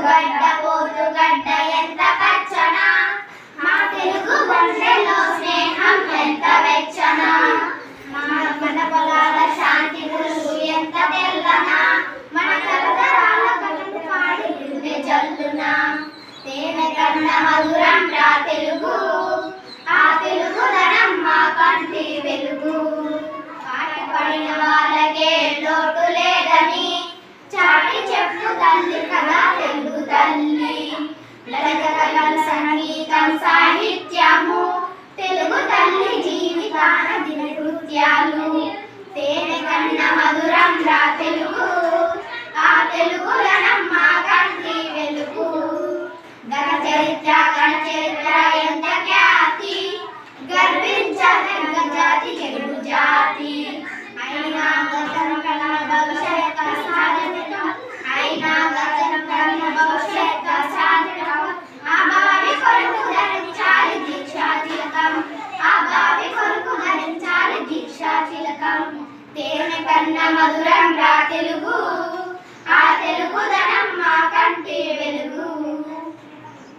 గడ్డ పోతుగడ్డ ఎంత పచ్చన మా తెలుగు గుండెలో స్నేహం ఎంత వెచ్చన మన పొలాల శాంతి పురుగు ఎంత తెల్లన మన తరతరాల కథలు పాడి గుండె జల్లున తేనె కన్న మధురం రా తెలుగు ఆ తెలుగుదనం మా కంటి వెలుగు పాటి పడిన వాళ్ళకే లోటు లేదని చాటి చెప్పు తల్లి కదా తెలుగు తల్లి లలిత సంగీతం సాహిత్యము తెలుగు తల్లి జీవితాన దినకృత్యాలు తేనె కన్న మధురం రా తెలుగు ఆ తెలుగుదనం మా కంటి వెలుగు గత చరిత్ర కణ చరిత్ర ఎంత ఖ్యాతి గర్వించదగ్గ జాతి తెలుగు జాతి అయినా గతం కన్నా భవిష్యత్ సాధన అయినా గతం కన్నా భవిష్యత్ సాధన ఆ భావి కొరకు ధరించాలి దీక్షా తిలకం ఆ భావి కొరకు ధరించాలి దీక్షా తిలకం తేనె కన్నా మధురం రా తెలుగు ఆ తెలుగుదనం మా కంటి వెలుగు